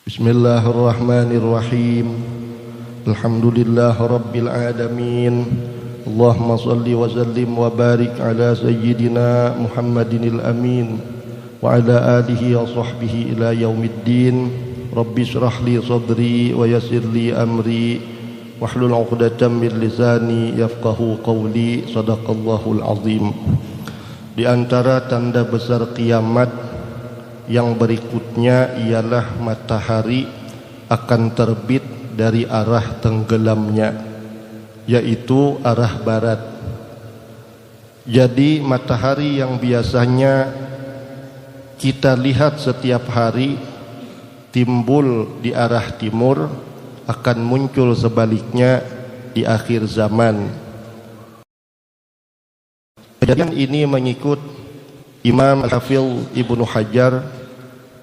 Bismillahirrahmanirrahim. Alhamdulillah rabbil alamin. Allahumma salli wa sallim wa barik ala sayyidina Muhammadinil amin wa ala alihi wa sahbihi ila yaumiddin. Rabbi shrah li sadri wa yassir li amri wahlul 'uqdatam min lisani yafqahu qawli. Shadaqallahul azim. Di antara tanda besar kiamat yang berikutnya ialah matahari akan terbit dari arah tenggelamnya, yaitu arah barat. Jadi matahari yang biasanya kita lihat setiap hari timbul di arah timur akan muncul sebaliknya di akhir zaman. Kejadian ini mengikut Imam Al-Hafidh Ibnu Hajar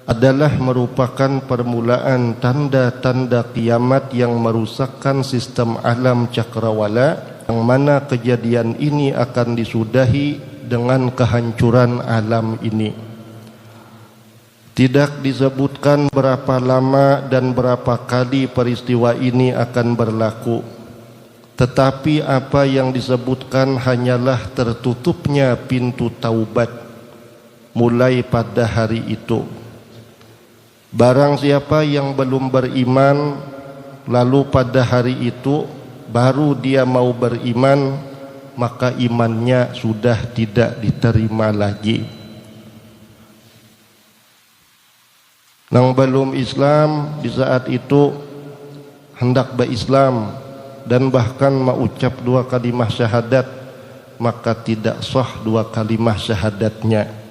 adalah merupakan permulaan tanda-tanda kiamat yang merusakkan sistem alam cakrawala, yang mana kejadian ini akan disudahi dengan kehancuran alam ini. Tidak disebutkan berapa lama dan berapa kali peristiwa ini akan berlaku, tetapi apa yang disebutkan hanyalah tertutupnya pintu taubat mulai pada hari itu. Barang siapa yang belum beriman, lalu pada hari itu baru dia mau beriman, maka imannya sudah tidak diterima lagi. Yang belum Islam di saat itu hendak berislam dan bahkan mengucap 2 kalimah syahadat, maka tidak sah 2 kalimah syahadatnya.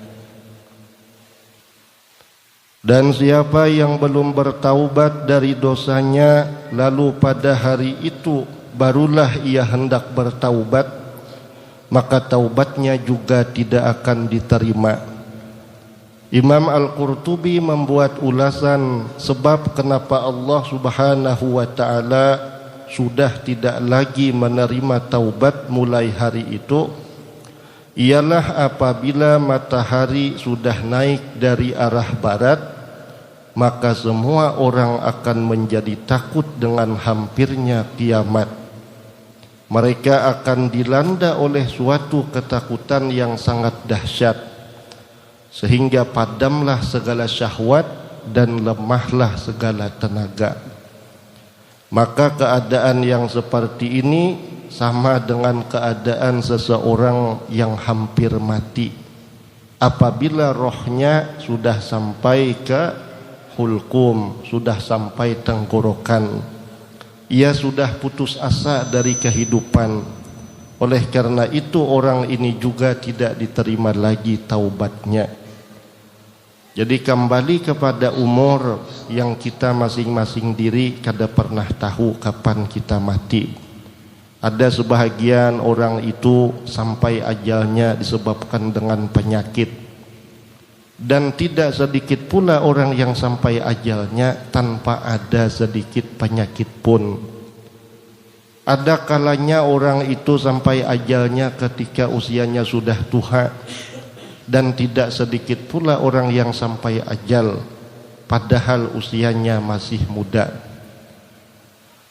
Dan siapa yang belum bertaubat dari dosanya, lalu pada hari itu barulah ia hendak bertaubat, maka taubatnya juga tidak akan diterima. Imam Al-Qurtubi membuat ulasan sebab kenapa Allah Subhanahu wa ta'ala sudah tidak lagi menerima taubat mulai hari itu, ialah apabila matahari sudah naik dari arah barat, maka semua orang akan menjadi takut dengan hampirnya kiamat. Mereka akan dilanda oleh suatu ketakutan yang sangat dahsyat, sehingga padamlah segala syahwat dan lemahlah segala tenaga. Maka keadaan yang seperti ini sama dengan keadaan seseorang yang hampir mati apabila rohnya sudah sampai ke hulqum, sudah sampai tenggorokan. Ia sudah putus asa dari kehidupan. Oleh karena itu orang ini juga tidak diterima lagi taubatnya. Jadi kembali kepada umur yang kita masing-masing diri kada pernah tahu kapan kita mati. Ada sebahagian orang itu sampai ajalnya disebabkan dengan penyakit. Dan tidak sedikit pula orang yang sampai ajalnya tanpa ada sedikit penyakit pun. Ada kalanya orang itu sampai ajalnya ketika usianya sudah tua, dan tidak sedikit pula orang yang sampai ajal padahal usianya masih muda.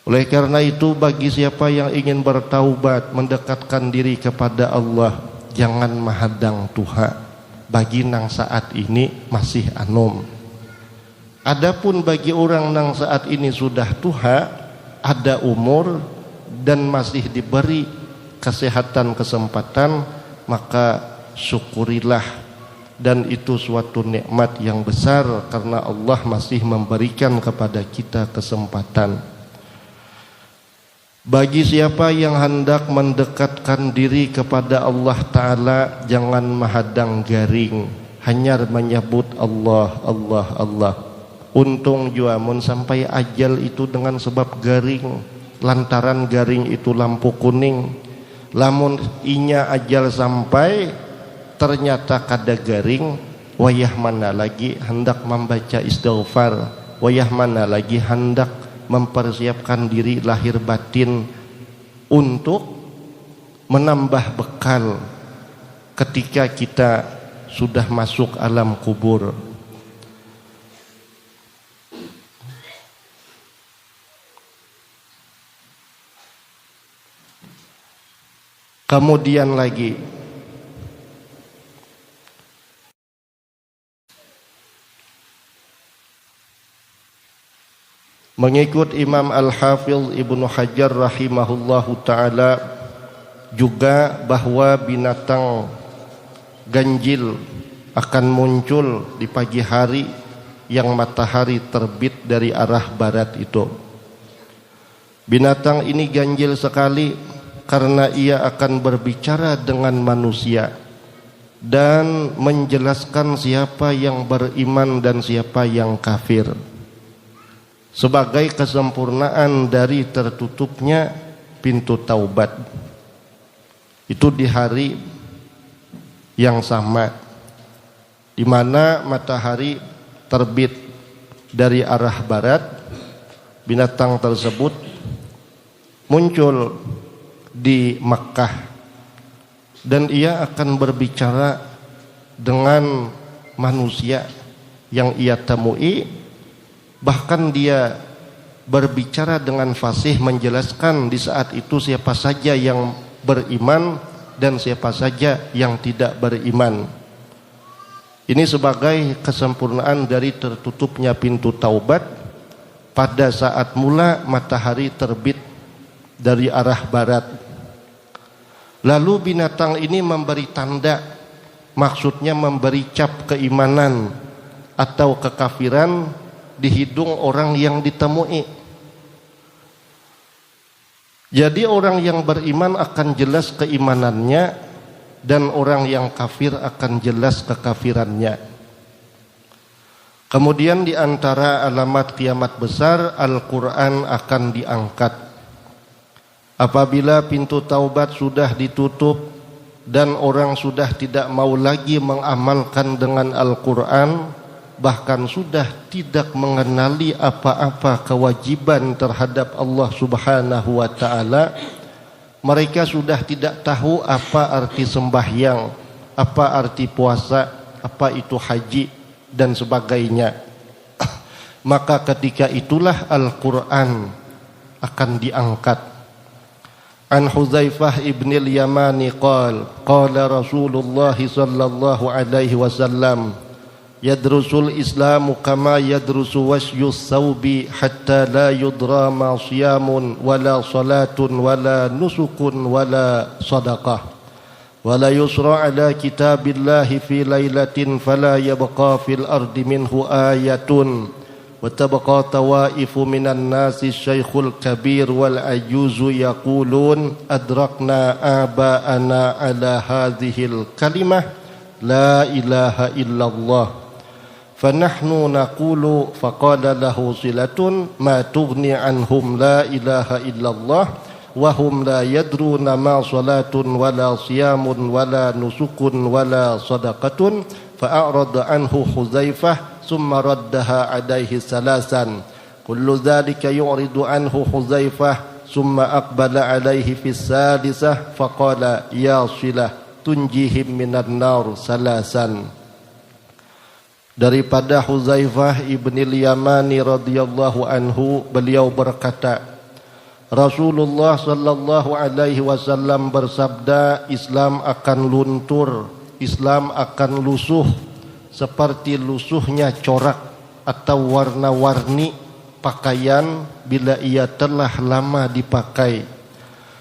Oleh karena itu, bagi siapa yang ingin bertaubat, mendekatkan diri kepada Allah, jangan menghadang Tuhan. Bagi nang saat ini masih anom. Adapun bagi orang nang saat ini sudah tua, ada umur dan masih diberi kesehatan kesempatan, maka syukurilah, dan itu suatu nikmat yang besar karena Allah masih memberikan kepada kita kesempatan. Bagi siapa yang hendak mendekatkan diri kepada Allah Ta'ala, jangan menghadang garing, hanya menyebut Allah, Allah, Allah. Untung juamun sampai ajal itu dengan sebab garing, lantaran garing itu lampu kuning. Lamun inya ajal sampai ternyata kada garing, wayah mana lagi hendak membaca istighfar, wayah mana lagi hendak mempersiapkan diri lahir batin untuk menambah bekal ketika kita sudah masuk alam kubur. Kemudian lagi mengikut Imam Al-Hafidh Ibnu Hajar rahimahullahu ta'ala juga bahwa binatang ganjil akan muncul di pagi hari yang matahari terbit dari arah barat itu. Binatang ini ganjil sekali karena ia akan berbicara dengan manusia dan menjelaskan siapa yang beriman dan siapa yang kafir, sebagai kesempurnaan dari tertutupnya pintu taubat. Itu di hari yang sama, di mana matahari terbit dari arah barat. Binatang tersebut muncul di Makkah dan ia akan berbicara dengan manusia yang ia temui. Bahkan dia berbicara dengan fasih, menjelaskan di saat itu siapa saja yang beriman dan siapa saja yang tidak beriman. Ini sebagai kesempurnaan dari tertutupnya pintu taubat pada saat mula matahari terbit dari arah barat. Lalu binatang ini memberi tanda, maksudnya memberi cap keimanan atau kekafiran di hidung orang yang ditemui. Jadi orang yang beriman akan jelas keimanannya dan orang yang kafir akan jelas kekafirannya. Kemudian di antara alamat kiamat besar, Al-Quran akan diangkat. Apabila pintu taubat sudah ditutup dan orang sudah tidak mau lagi mengamalkan dengan Al-Quran, bahkan sudah tidak mengenali apa-apa kewajiban terhadap Allah Subhanahu wa ta'ala, mereka sudah tidak tahu apa arti sembahyang, apa arti puasa, apa itu haji dan sebagainya. Maka ketika itulah Al-Quran akan diangkat. An Hudzaifah ibn al-Yamani qala Rasulullah sallallahu alaihi wasallam, yadrusul Islamu kama yadrusu wasyus thawbi hatta la yudra ma siyamun wala salatun wala nusukun wala sadaqah wala yusra ala kitabillahi fi lailatin fala yabqa fil ardi minhu ayatun wa tabqa tawaifu minan nasi syekhul kabir wal ajuzu yaqulun adrakna aba'ana ala hadhil kalimah la ilaha illallah فنحن نقول فقال له صلة ما تغني عنهم لا إله إلا الله وهم لا يدرون ما صلاة ولا صيام ولا نسك ولا صدقة فأعرض عنه حذيفة ثم ردها عليه ثلاثا كل ذلك يعرض عنه حذيفة ثم أقبل عليه في الثالثة فقال يا صلة تنجيهم من النار ثلاثا. Daripada Hudzaifah ibn al-Yamani radhiyallahu anhu, beliau berkata, Rasulullah sallallahu alaihi wasallam bersabda, Islam akan luntur, Islam akan lusuh seperti lusuhnya corak atau warna-warni pakaian bila ia telah lama dipakai,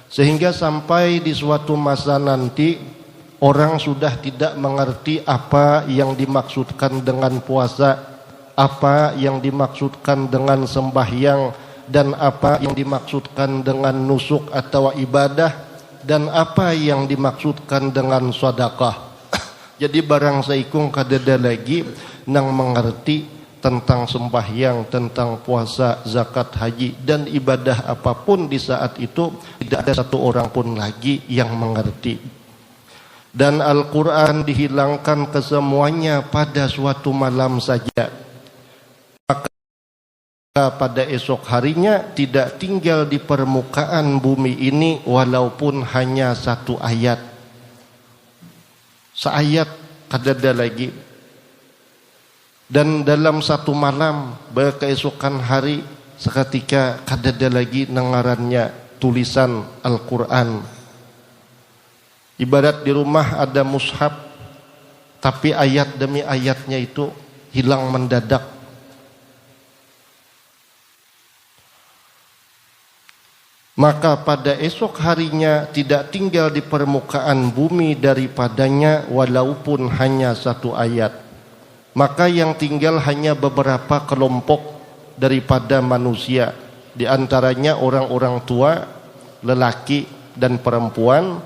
sehingga sampai di suatu masa nanti orang sudah tidak mengerti apa yang dimaksudkan dengan puasa, apa yang dimaksudkan dengan sembahyang, dan apa yang dimaksudkan dengan nusuk atau ibadah, dan apa yang dimaksudkan dengan sedekah. Jadi barang saikung kadada lagi nang mengerti tentang sembahyang, tentang puasa, zakat, haji, dan ibadah apapun di saat itu, tidak ada satu orang pun lagi yang mengerti. Dan Al-Quran dihilangkan kesemuanya pada suatu malam saja. Maka pada esok harinya tidak tinggal di permukaan bumi ini walaupun hanya satu ayat. Seayat kadada lagi. Dan dalam satu malam keesokan hari seketika kadada lagi nengarannya tulisan Al-Quran. Ibarat di rumah ada mushaf, tapi ayat demi ayatnya itu hilang mendadak. Maka pada esok harinya tidak tinggal di permukaan bumi daripadanya walaupun hanya satu ayat. Maka yang tinggal hanya beberapa kelompok daripada manusia, di antaranya orang-orang tua, lelaki dan perempuan.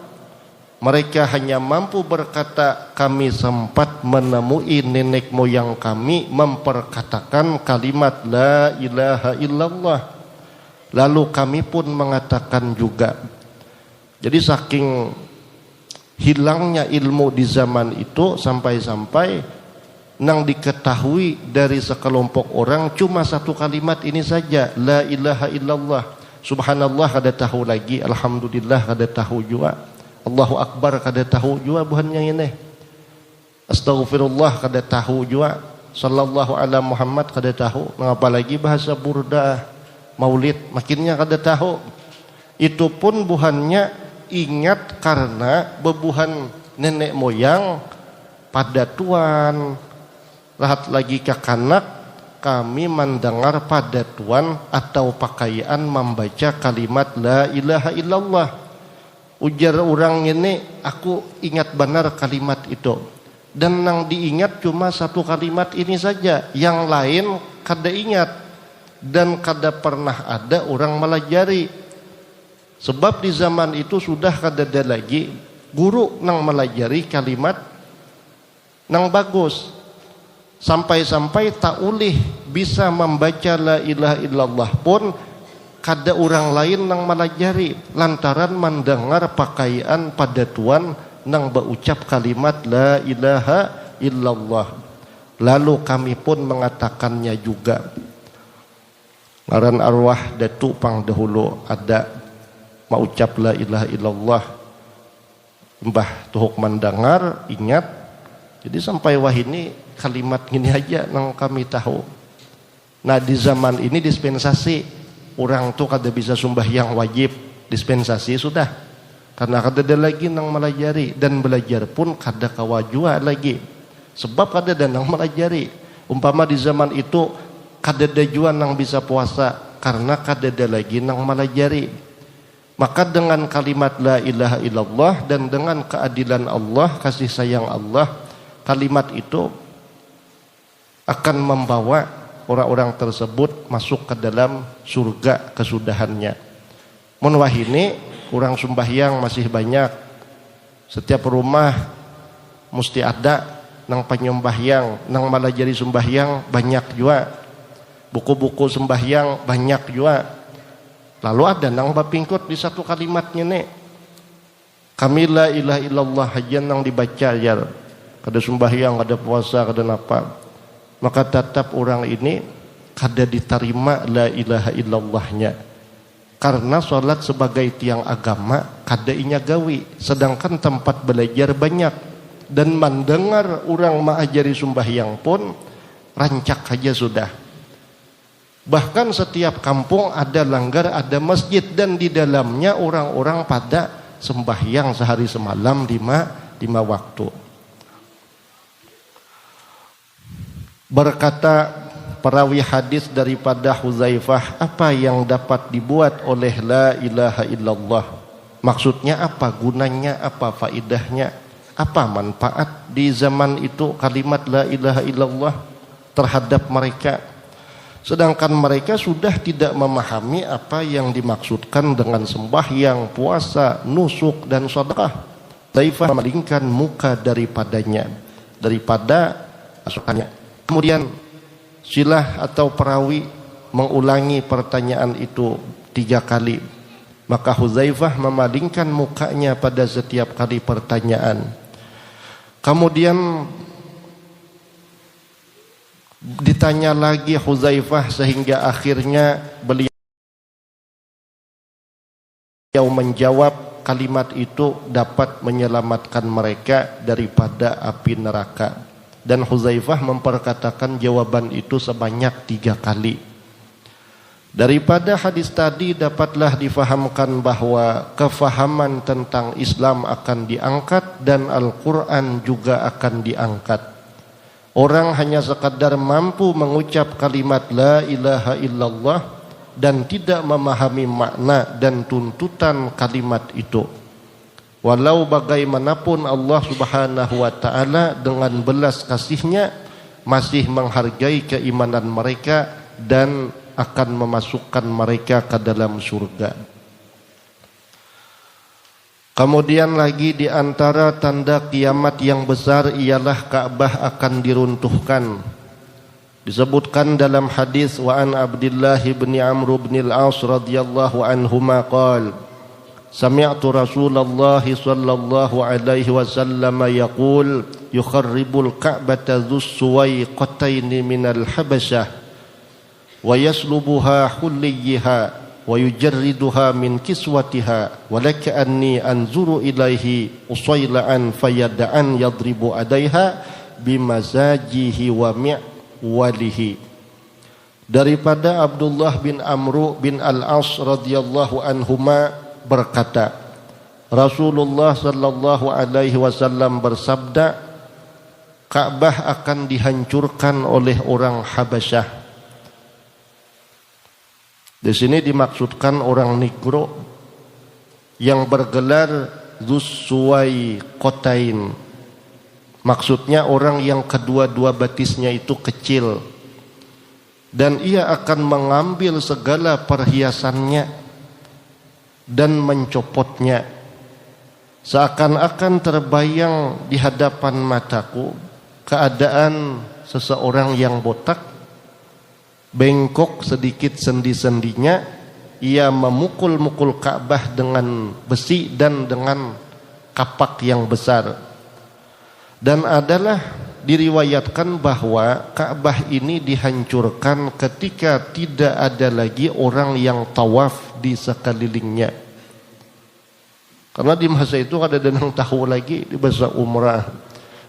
Mereka hanya mampu berkata, kami sempat menemui nenek moyang kami memperkatakan kalimat la ilaha illallah. Lalu kami pun mengatakan juga. Jadi saking hilangnya ilmu di zaman itu, sampai-sampai nang diketahui dari sekelompok orang cuma satu kalimat ini saja, la ilaha illallah. Subhanallah kada tahu lagi, alhamdulillah kada tahu juga, Allahu akbar kada tahu juga buhannya ini, astagfirullah kada tahu juga, sallallahu ala Muhammad kada tahu, mengapa lagi bahasa burdah, maulid makinnya kada tahu. Itu pun buhannya ingat karena bebuhan nenek moyang pada tuan lahat lagi kakanak kami mendengar pada tuan atau pakaian membaca kalimat la ilaha illallah. Ujar orang ini, aku ingat benar kalimat itu, dan yang diingat cuma satu kalimat ini saja, yang lain kada ingat dan kada pernah ada orang melajari. Sebab di zaman itu sudah kada ada lagi guru nang melajari kalimat nang bagus, sampai-sampai tak ulih bisa membaca la ilaha illallah pun kada orang lain nang melajari, lantaran mendengar pakaian pada tuan nang berucap kalimat la ilaha illallah. Lalu kami pun mengatakannya juga. Ngaran arwah Datuk Pang dahulu ada mengucap la ilaha illallah, mbah tuhuk mendengar ingat. Jadi sampai wah ini kalimat gini aja nang kami tahu. Nah di zaman ini dispensasi, orang tuh kada bisa sembahyang wajib, dispensasi sudah, karena kada ada lagi nang melajari, dan belajar pun kada kawajua lagi, sebab kada ada nang melajari. Umpama di zaman itu kada ada jua nang bisa puasa, karena kada ada lagi nang melajari. Maka dengan kalimat la ilaha illallah dan dengan keadilan Allah, kasih sayang Allah, kalimat itu akan membawa orang-orang tersebut masuk ke dalam surga kesudahannya. Mun wahini orang sembahyang masih banyak, setiap rumah mesti ada nang penyembahyang, nang melajari sembahyang banyak juga, buku-buku sembahyang banyak juga. Lalu ada nang bapingkut di satu kalimatnya nih, kami la ilaha illallah aja nang dibaca ya, kada sembahyang, kada puasa, kada napa, maka tetap orang ini kada diterima la ilaha illallahnya, karena sholat sebagai tiang agama kada inya gawi, sedangkan tempat belajar banyak, dan mendengar orang mengajari sembahyang pun rancak saja sudah. Bahkan setiap kampung ada langgar, ada masjid, dan di dalamnya orang-orang pada sembahyang sehari semalam lima waktu. Berkata perawi hadis daripada Huzaifah, apa yang dapat dibuat oleh la ilaha illallah? Maksudnya apa, gunanya apa, faidahnya apa, manfaat di zaman itu kalimat la ilaha illallah terhadap mereka, sedangkan mereka sudah tidak memahami apa yang dimaksudkan dengan sembahyang, puasa, nusuk dan sedekah. Huzaifah memalingkan muka daripadanya, daripada masukannya. Kemudian silah atau perawi mengulangi pertanyaan itu 3 kali. Maka Huzaifah memalingkan mukanya pada setiap kali pertanyaan. Kemudian ditanya lagi Huzaifah sehingga akhirnya beliau menjawab kalimat itu dapat menyelamatkan mereka daripada api neraka. Dan Huzaifah memperkatakan jawaban itu sebanyak 3 kali. Daripada hadis tadi dapatlah difahamkan bahwa kefahaman tentang Islam akan diangkat dan Al-Quran juga akan diangkat. Orang hanya sekadar mampu mengucap kalimat la ilaha illallah dan tidak memahami makna dan tuntutan kalimat itu. Walau bagaimanapun Allah Subhanahu wa ta'ala dengan belas kasihnya masih menghargai keimanan mereka dan akan memasukkan mereka ke dalam surga. Kemudian lagi di antara tanda kiamat yang besar ialah Ka'bah akan diruntuhkan. Disebutkan dalam hadis wa an Abdullah bin Amr bin al-As radhiyallahu anhuma qala sami'tu Rasulullah sallallahu alaihi wasallam yaqul yukharribul Ka'bata dhus suwaiqatain minal Habasyah wa yaslubuha hulliha wa yujarriduha min kiswatiha wa laka'anni anzuru ilaihi usaila'an fayada'an yadribu adaiha bimazajihi wa mi'walihi. Daripada Abdullah bin Amr bin al-As radhiyallahu anhuma berkata, Rasulullah sallallahu alaihi wasallam bersabda, Ka'bah akan dihancurkan oleh orang Habasyah. Di sini dimaksudkan orang Negro yang bergelar Dzussuwai Qotain. Maksudnya orang yang kedua-dua batisnya itu kecil. Dan ia akan mengambil segala perhiasannya dan mencopotnya. Seakan-akan terbayang di hadapan mataku keadaan seseorang yang botak, bengkok sedikit sendi-sendinya, ia memukul-mukul Ka'bah dengan besi dan dengan kapak yang besar. Dan adalah diriwayatkan bahwa Ka'bah ini dihancurkan ketika tidak ada lagi orang yang tawaf di sekelilingnya. Karena di masa itu ada yang tahu lagi di bahasa umrah,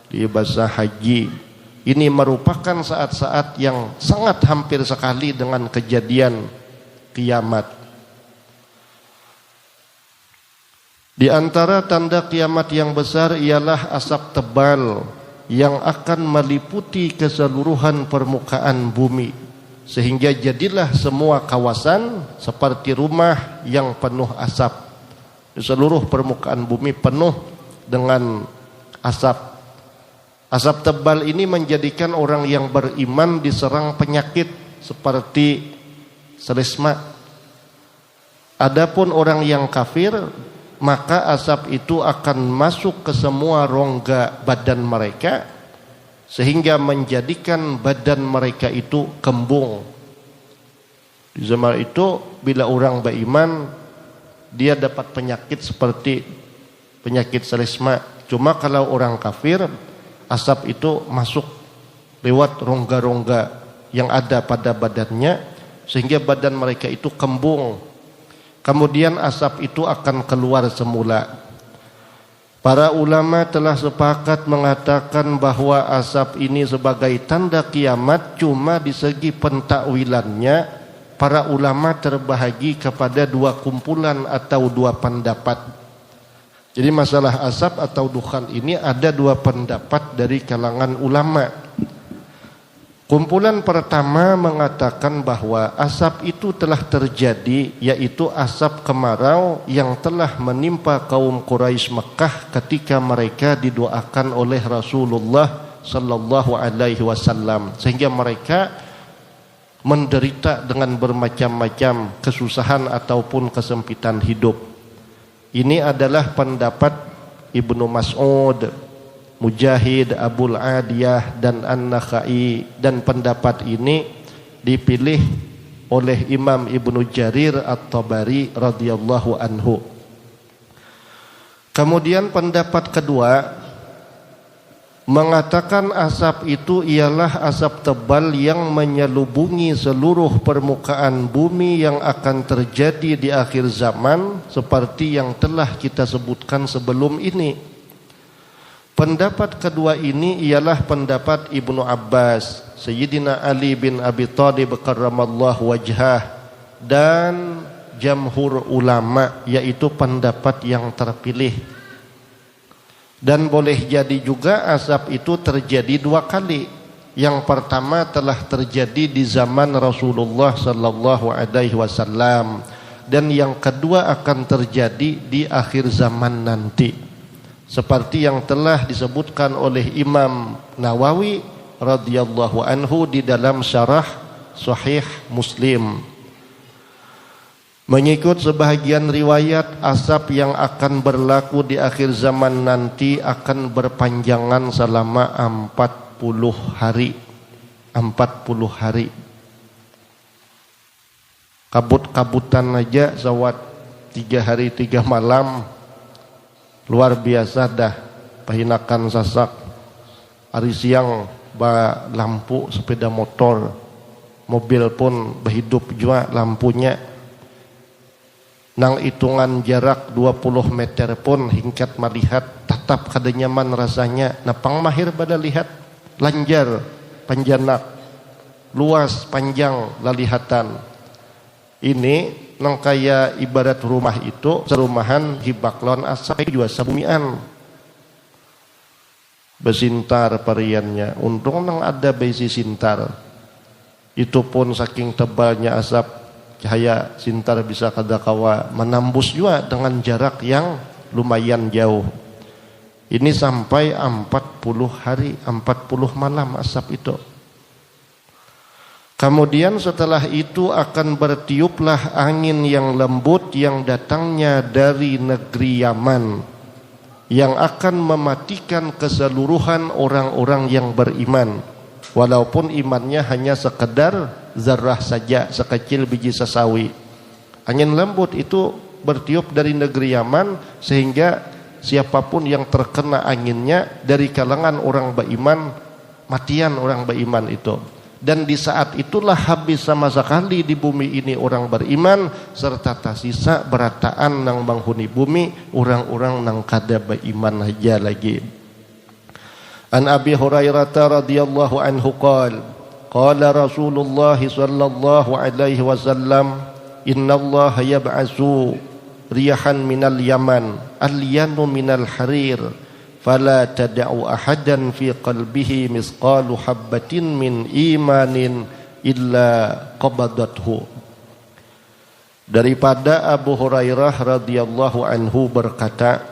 di bahasa haji. Ini merupakan saat-saat yang sangat hampir sekali dengan kejadian kiamat. Di antara tanda kiamat yang besar ialah asap tebal yang akan meliputi keseluruhan permukaan bumi. Sehingga jadilah semua kawasan seperti rumah yang penuh asap. Di seluruh permukaan bumi penuh dengan asap. Asap tebal ini menjadikan orang yang beriman diserang penyakit seperti selesma. Adapun orang yang kafir, maka asap itu akan masuk ke semua rongga badan mereka sehingga menjadikan badan mereka itu kembung. Di zaman itu bila orang beriman dia dapat penyakit seperti penyakit selesma. Cuma kalau orang kafir, asap itu masuk lewat rongga-rongga yang ada pada badannya sehingga badan mereka itu kembung. Kemudian asap itu akan keluar semula. Para ulama telah sepakat mengatakan bahwa asap ini sebagai tanda kiamat, cuma di segi pentakwilannya para ulama terbahagi kepada dua kumpulan atau dua pendapat. Jadi masalah asap atau dukhan ini ada dua pendapat dari kalangan ulama. Kumpulan pertama mengatakan bahwa asap itu telah terjadi, yaitu asap kemarau yang telah menimpa kaum Quraisy Mekah ketika mereka didoakan oleh Rasulullah sallallahu alaihi wasallam, sehingga mereka menderita dengan bermacam-macam kesusahan ataupun kesempitan hidup. Ini adalah pendapat Ibnu Mas'ud, Mujahid, Abul Adiyah dan An-Nakhai, dan pendapat ini dipilih oleh Imam Ibnu Jarir At-Tabari radhiyallahu anhu. Kemudian pendapat kedua mengatakan asap itu ialah asap tebal yang menyelubungi seluruh permukaan bumi yang akan terjadi di akhir zaman seperti yang telah kita sebutkan sebelum ini. Pendapat kedua ini ialah pendapat Ibnu Abbas, Sayyidina Ali bin Abi Thalib karramallahu wajhah, dan jamhur ulama, yaitu pendapat yang terpilih. Dan boleh jadi juga azab itu terjadi dua kali. Yang pertama telah terjadi di zaman Rasulullah sallallahu alaihi wasallam, dan yang kedua akan terjadi di akhir zaman nanti, seperti yang telah disebutkan oleh Imam Nawawi radhiyallahu anhu di dalam syarah Sahih Muslim. Mengikut sebahagian riwayat, azab yang akan berlaku di akhir zaman nanti akan berpanjangan selama 40 hari. 40 hari. Kabut-kabutan aja sawat 3 hari 3 malam. Luar biasa dah. Pahinakan sasak. Hari siang ba lampu sepeda motor. Mobil pun berhidup juga lampunya. Nang hitungan jarak 20 meter pun hingkat melihat tetap kada nyaman rasanya. Napang mahir pada lihat lanjar panjanak luas panjang lalihatan. Ini nang kaya ibarat rumah itu serumahan hibaklon asap juga sabumian besintar pariannya. Untung nang ada besi sintar, itu pun saking tebalnya asap cahaya sintar bisa kadakawa menembus juga dengan jarak yang lumayan jauh. Ini sampai 40 hari 40 malam asap itu. Kemudian setelah itu akan bertiuplah angin yang lembut yang datangnya dari negeri Yaman, yang akan mematikan keseluruhan orang-orang yang beriman, walaupun imannya hanya sekedar zarrah saja, sekecil biji sesawi. Angin lembut itu bertiup dari negeri Yaman, sehingga siapapun yang terkena anginnya dari kalangan orang beriman, matian orang beriman itu. Dan di saat itulah habis sama sekali di bumi ini orang beriman, serta tersisa berataan nang menghuni bumi orang-orang nang kada beriman aja lagi. An Abi Hurairah radhiyallahu anhu qala Rasulullah sallallahu alaihi wasallam, innallaha yab'atsu riyahan minal yaman alyanu minal harir fala tad'u ahadan fi qalbihi misqalu habbatin min imanin illa qabadathu. Daripada Abu Hurairah radhiyallahu anhu berkata,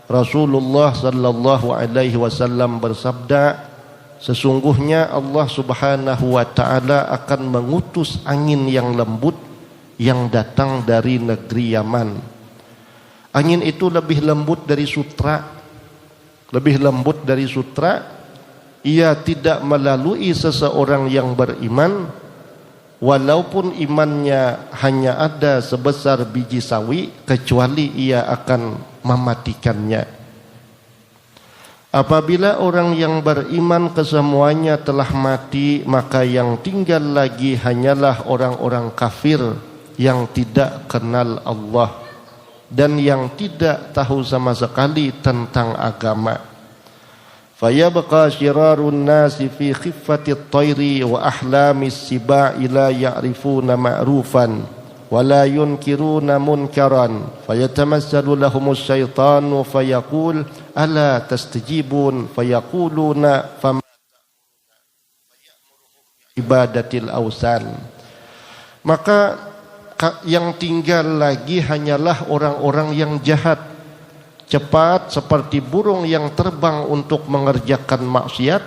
Rasulullah sallallahu alaihi wasallam bersabda, sesungguhnya Allah Subhanahu wa taala akan mengutus angin yang lembut yang datang dari negeri Yaman. Angin itu lebih lembut dari sutra. Lebih lembut dari sutra. Ia tidak melalui seseorang yang beriman, walaupun imannya hanya ada sebesar biji sawi, kecuali ia akan mematikannya. Apabila orang yang beriman kesemuanya telah mati, maka yang tinggal lagi hanyalah orang-orang kafir yang tidak kenal Allah dan yang tidak tahu sama sekali tentang agama. Fayabqa syirarun nasi fi khiffati at-tayri wa ahlamis siba'i la ya'rifuna ma'rufan wa la yunkiruna munkaran fayatamassalu lahumus syaitanu fayaqul ala tastajibun fayaquluna fama ibadatil awsan. Maka yang tinggal lagi hanyalah orang-orang yang jahat, cepat seperti burung yang terbang untuk mengerjakan maksiat,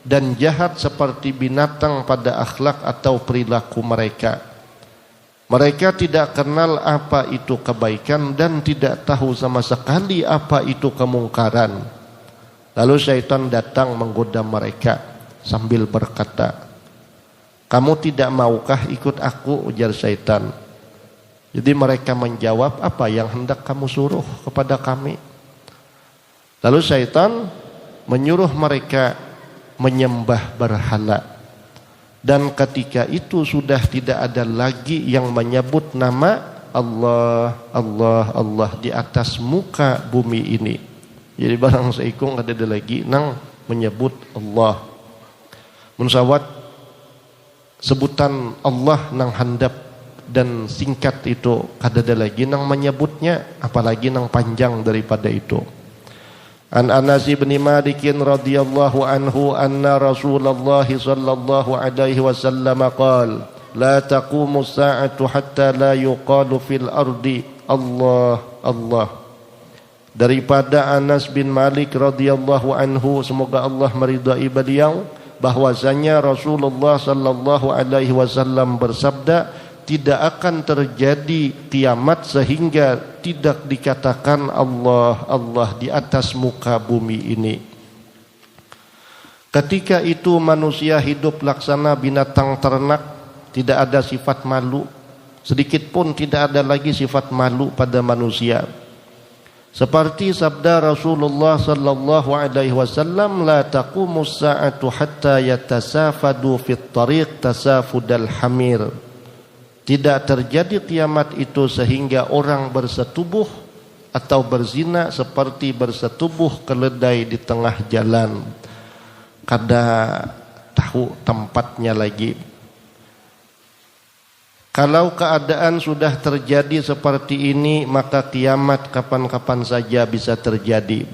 dan jahat seperti binatang pada akhlak atau perilaku mereka. Mereka tidak kenal apa itu kebaikan dan tidak tahu sama sekali apa itu kemungkaran. Lalu syaitan datang menggoda mereka sambil berkata, kamu tidak maukah ikut aku, ujar syaitan. Jadi mereka menjawab, apa yang hendak kamu suruh kepada kami? Lalu syaitan menyuruh mereka menyembah berhala. Dan ketika itu sudah tidak ada lagi yang menyebut nama Allah, Allah, Allah di atas muka bumi ini. Jadi barang seikung ada lagi nang menyebut Allah. Munsawat sebutan Allah nang handap dan singkat itu kadada lagi nang menyebutnya, apalagi nang panjang daripada itu. An Anas bin Malik radhiyallahu anhu anna Rasulullah sallallahu alaihi wasallam qala la taqumu as-sa'atu hatta la yuqalu fil ardi Allah Allah. Daripada Anas bin Malik radhiyallahu anhu, semoga Allah meridai beliau, bahwasanya Rasulullah sallallahu alaihi wasallam bersabda, tidak akan terjadi kiamat sehingga tidak dikatakan Allah Allah di atas muka bumi ini. Ketika itu manusia hidup laksana binatang ternak, tidak ada sifat malu, sedikit pun tidak ada lagi sifat malu pada manusia. Seperti sabda Rasulullah sallallahu alaihi wasallam, la taqumus sa'atu hatta yatasafadu fit tariq tasafudal hamir. Tidak terjadi kiamat itu sehingga orang bersetubuh atau berzina seperti bersetubuh keledai di tengah jalan. Kada tahu tempatnya lagi. Kalau keadaan sudah terjadi seperti ini, maka kiamat kapan-kapan saja bisa terjadi.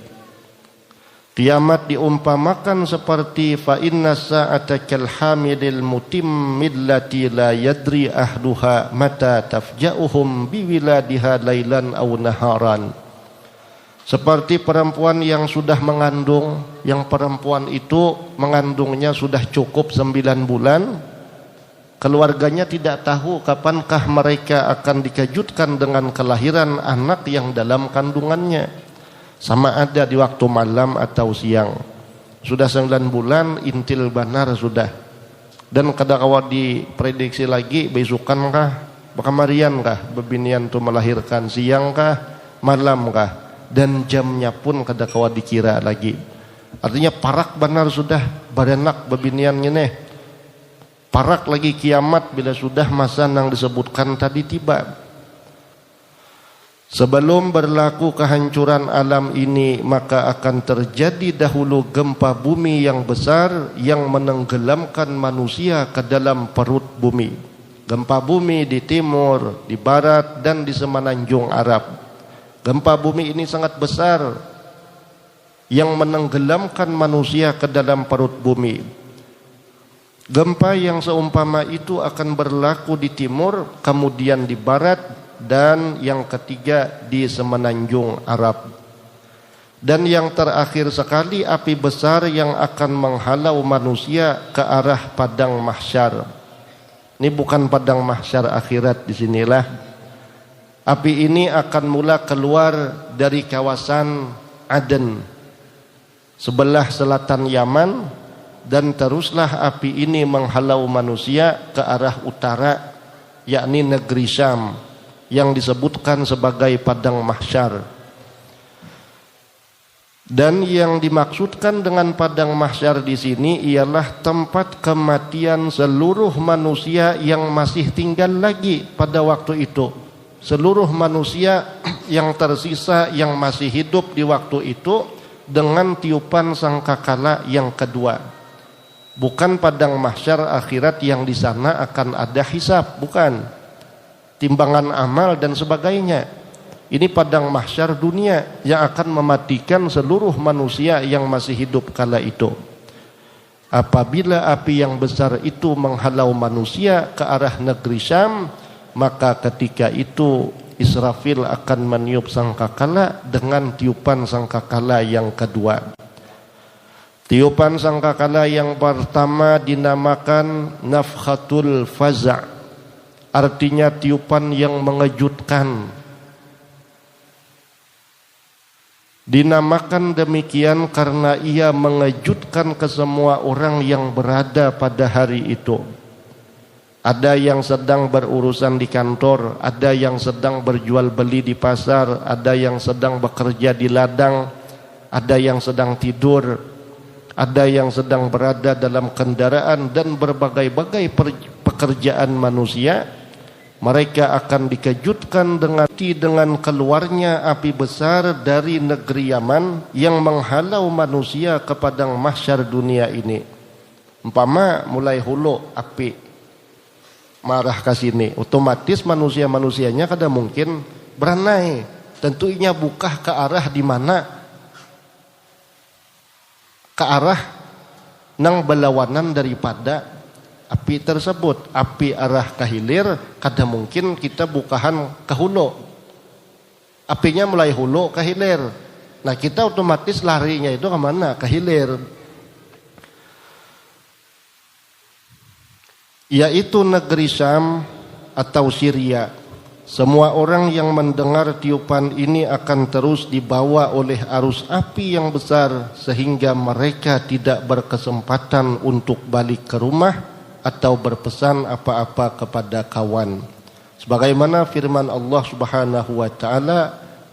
Kiamat diumpamakan seperti fa inna sa'ata kal hamilil mutimmil lati la yadri ahluha mata tafja'uhum biwiladiha lailan aw naharan. Seperti perempuan yang sudah mengandung, yang perempuan itu mengandungnya sudah cukup 9 bulan, keluarganya tidak tahu kapankah mereka akan dikejutkan dengan kelahiran anak yang dalam kandungannya. Sama ada di waktu malam atau siang. Sudah 9 bulan, intil banar sudah. Dan kadang-kadang diprediksi lagi, besukan kah, kamarian kah, bebinian itu melahirkan, siang kah, malam kah. Dan jamnya pun kadang-kadang dikira lagi. Artinya parak banar sudah, baranak bebiniannya nih. Parak lagi kiamat bila sudah masa yang disebutkan tadi tiba. Sebelum berlaku kehancuran alam ini, maka akan terjadi dahulu gempa bumi yang besar yang menenggelamkan manusia ke dalam perut bumi. Gempa bumi di timur, di barat, dan di semenanjung Arab. Gempa bumi ini sangat besar yang menenggelamkan manusia ke dalam perut bumi. Gempa yang seumpama itu akan berlaku di timur, kemudian di barat, dan yang ketiga di semenanjung Arab. Dan yang terakhir sekali, api besar yang akan menghalau manusia ke arah padang mahsyar. Ini bukan padang mahsyar akhirat, disinilah. Api ini akan mula keluar dari kawasan Aden, sebelah selatan Yaman, dan teruslah api ini menghalau manusia ke arah utara, yakni negeri Syam, yang disebutkan sebagai padang mahsyar. Dan yang dimaksudkan dengan padang mahsyar di sini ialah tempat kematian seluruh manusia yang masih tinggal lagi pada waktu itu. Seluruh manusia yang tersisa yang masih hidup di waktu itu dengan tiupan sangkakala yang kedua. Bukan padang mahsyar akhirat yang di sana akan ada hisab, bukan. Timbangan amal dan sebagainya. Ini padang mahsyar dunia yang akan mematikan seluruh manusia yang masih hidup kala itu. Apabila api yang besar itu menghalau manusia ke arah negeri Syam, maka ketika itu Israfil akan meniup sangkakala dengan tiupan sangkakala yang kedua. Tiupan sangkakala yang pertama dinamakan nafkhatul faza', artinya tiupan yang mengejutkan. Dinamakan demikian karena ia mengejutkan ke semua orang yang berada pada hari itu. Ada yang sedang berurusan di kantor, ada yang sedang berjual beli di pasar, ada yang sedang bekerja di ladang, ada yang sedang tidur, ada yang sedang berada dalam kendaraan, dan berbagai-bagai pekerjaan manusia. Mereka akan dikejutkan dengan keluarnya api besar dari negeri Yaman yang menghalau manusia ke padang mahsyar dunia ini. Umpama mulai hulu api marah ke sini, otomatis manusia-manusianya kada mungkin beranai. Tentunya buka ke arah di mana? Ke arah nang berlawanan daripada api tersebut. Api arah ke hilir, kada mungkin kita bukahan ke hulu. Apinya mulai hulu ke hilir. Nah kita otomatis larinya itu kemana? Ke hilir. Yaitu negeri Syam atau Syria. Semua orang yang mendengar tiupan ini akan terus dibawa oleh arus api yang besar sehingga mereka tidak berkesempatan untuk balik ke rumah atau berpesan apa-apa kepada kawan. Sebagaimana firman Allah Subhanahu wa taala,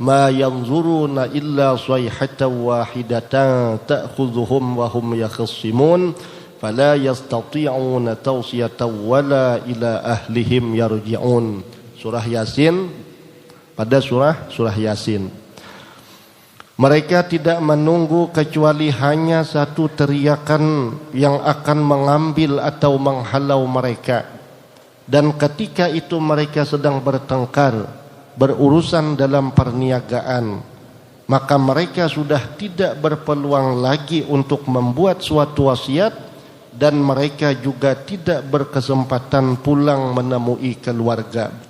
"Ma yanzuruna illa sayhatan wahidatan ta'khudhuhum wa hum yakhsimun, fala yastati'una tawsiyatan wala ila ahlihim yarji'un." Surah Yasin, pada surah Yasin. Mereka tidak menunggu kecuali hanya satu teriakan yang akan mengambil atau menghalau mereka. Dan ketika itu mereka sedang bertengkar, berurusan dalam perniagaan, maka mereka sudah tidak berpeluang lagi untuk membuat suatu wasiat, dan mereka juga tidak berkesempatan pulang menemui keluarga.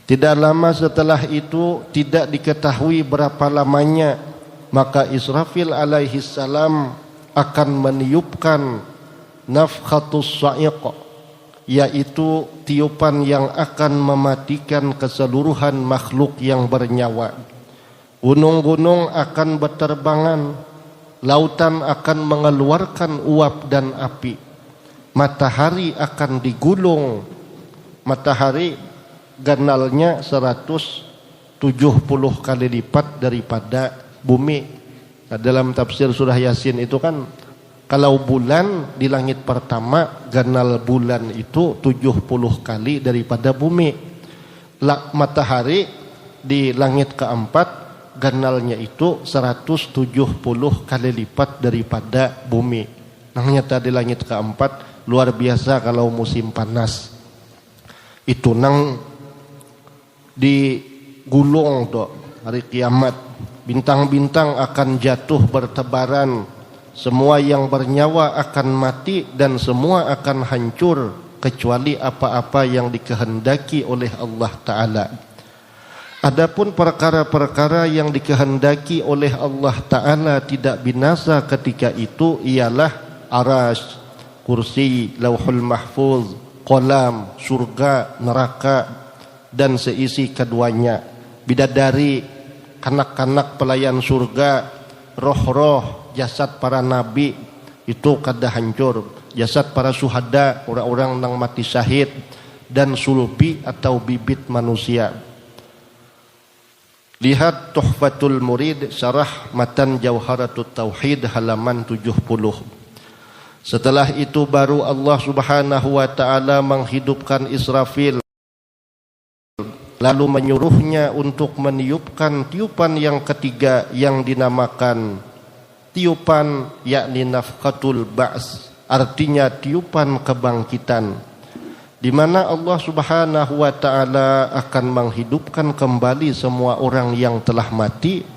Tidak lama setelah itu, tidak diketahui berapa lamanya, maka Israfil alaihi salam akan meniupkan nafkhatus sa'iq, yaitu tiupan yang akan mematikan keseluruhan makhluk yang bernyawa. Gunung-gunung akan berterbangan, lautan akan mengeluarkan uap dan api, matahari akan digulung. Matahari ganalnya 170 kali lipat daripada bumi. Nah, dalam tafsir surah Yasin itu kan, kalau bulan di langit pertama, ganal bulan itu 70 kali daripada bumi. Matahari di langit keempat, ganalnya itu 170 kali lipat daripada bumi. Nangnya di langit keempat luar biasa kalau musim panas. Itu nang digulung tuh hari kiamat, bintang-bintang akan jatuh bertebaran, semua yang bernyawa akan mati dan semua akan hancur kecuali apa-apa yang dikehendaki oleh Allah Ta'ala. Adapun perkara-perkara yang dikehendaki oleh Allah Ta'ala tidak binasa ketika itu ialah arasy, kursi, lauhul mahfuz, qalam, surga, neraka dan seisi keduanya, bidadari, kanak-kanak pelayan surga, roh-roh, jasad para nabi itu kada hancur, jasad para syuhada, orang-orang yang mati syahid, dan sulbi atau bibit manusia. Lihat Tuhfatul Murid syarah matan Jauharatut Tauhid halaman 70. Setelah itu baru Allah Subhanahu wa taala menghidupkan Israfil, lalu menyuruhnya untuk meniupkan tiupan yang ketiga yang dinamakan tiupan, yakni nafkatul ba's, artinya tiupan kebangkitan, di mana Allah Subhanahu wa taala akan menghidupkan kembali semua orang yang telah mati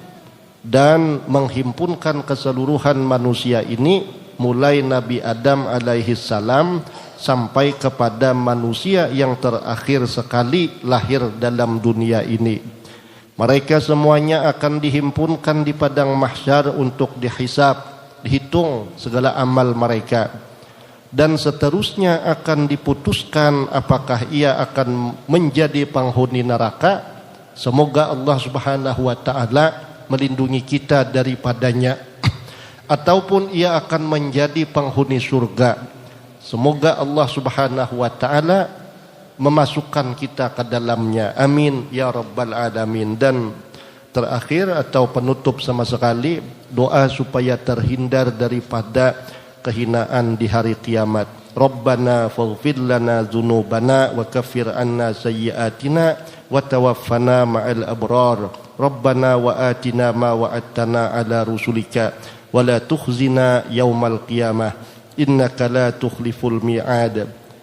dan menghimpunkan keseluruhan manusia ini, mulai Nabi Adam alaihi salam sampai kepada manusia yang terakhir sekali lahir dalam dunia ini. Mereka semuanya akan dihimpunkan di padang mahsyar untuk dihisab, dihitung segala amal mereka, dan seterusnya akan diputuskan apakah ia akan menjadi penghuni neraka. Semoga Allah Subhanahu wa taala melindungi kita daripadanya, ataupun ia akan menjadi penghuni surga. Semoga Allah Subhanahu wa taala memasukkan kita ke dalamnya. Amin ya rabbal alamin. Dan terakhir atau penutup sama sekali, doa supaya terhindar daripada kehinaan di hari kiamat. Rabbana faghfir lana dzunubana wa kaffir anna sayyi'atina wa tawaffana ma'al abrar. Rabbana wa atina ma wa'adtana ala rusulika wa la tukhzina yaumal qiyamah innaka la tukhliful mi'ad.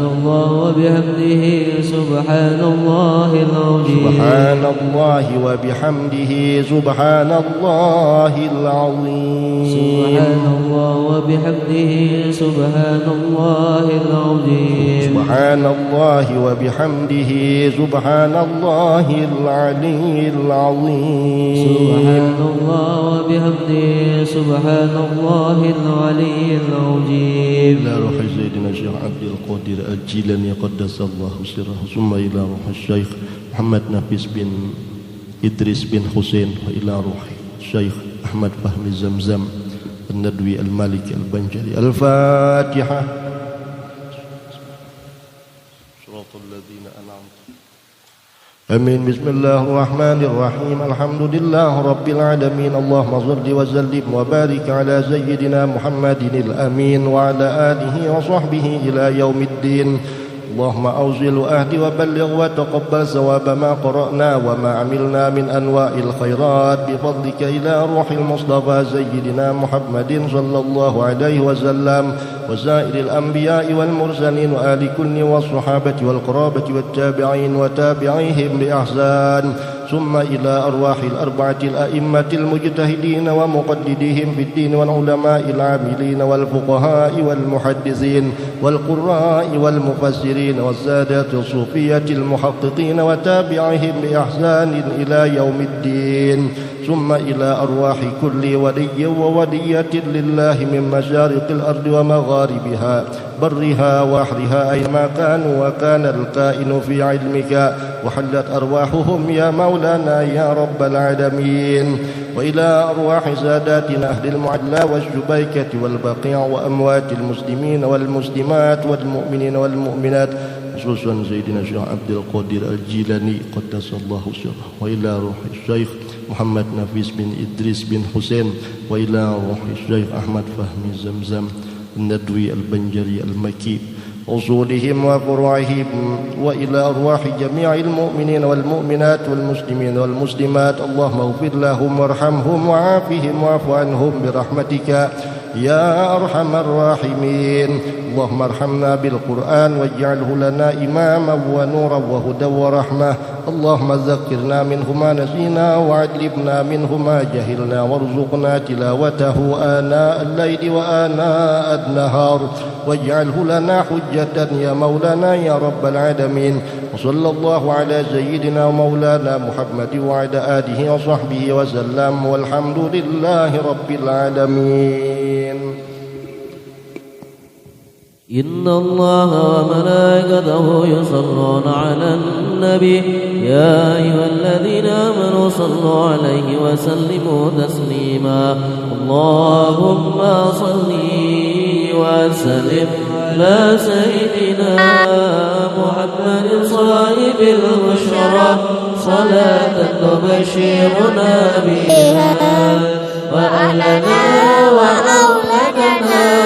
الله وبحمده سبحان الله العظيم سبحان الله وبحمده سبحان الله العظيم سبحان الله وبحمده سبحان الله العظيم سبحان الله وبحمده سبحان الله العلي العظيم سبحان الله وبحمده سبحان الله العلي العظيم إلى روح سيدنا الشيخ عبد القادر الجيلاني قدس الله سره ثم إلى روح الشيخ محمد نفيس بن إدريس بن حسين وإلى روح الشيخ أحمد فهمي زمزم الندوي المالكي البنجري الفاتحة صراط الذين أنعمت آمين بسم الله الرحمن الرحيم الحمد لله رب العالمين اللهم صل وسلم وبارك على سيدنا محمد الأمين وعلى آله وصحبه إلى يوم الدين اللهم أوصل أهدي وبلغ وتقبل ثواب ما قرأنا وما عملنا من أنواع الخيرات بفضلك إلى روح المصطفى سيدنا محمد صلى الله عليه وسلم وسائر الأنبياء والمرسلين وآل كل والصحابة والقرابة والتابعين وتابعيهم بإحسان ثم إلى أرواح الأربعة الأئمة المجتهدين ومقلديهم في الدين والعلماء العاملين والفقهاء والمحدثين والقراء والمفسرين والسادات الصوفية المحققين وتابعيهم بإحسان إلى يوم الدين ثم إلى أرواح كل ولي وولية لله من مشارق الأرض ومغاربها برها وحرها أينما كانوا وكان الكائن في علمك وحلت أرواحهم يا مولانا يا رب العالمين وإلى أرواح ساداتنا أهل المعلى والشبيكة والبقيع وأموات المسلمين والمسلمات والمؤمنين والمؤمنات خصوصا سيدنا الشيخ عبد القادر الجيلاني قدس الله سره وإلى روح الشيخ محمد نفيس بن إدريس بن حسين وإلى روح الشيخ أحمد فهمي زمزم الندوي البنجري المكي أصولهم وفروعهم وإلى أرواح جميع المؤمنين والمؤمنات والمسلمين والمسلمات اللهم اغفر لهم وارحمهم وعافهم واعف عنهم برحمتك يا أرحم الراحمين اللهم ارحمنا بالقرآن واجعله لنا إماما ونورا وهدى ورحمة اللهم ذكرنا منه ما نسينا وعلمنا منه ما جهلنا وارزقنا تلاوته آناء الليل وآناء النهار واجعله لنا حجة يا مولانا يا رب العالمين وصلى الله على سيدنا ومولانا محمد وعلى آله وصحبه وسلم والحمد لله رب العالمين. إن الله وملائكته يصلون على النبي يا أيها الذين آمنوا صلوا عليه وسلموا تسليما اللهم صل وسلم على سيدنا محمد صاحب البشرى صلاة تبشرنا بها وأهلنا وأولادنا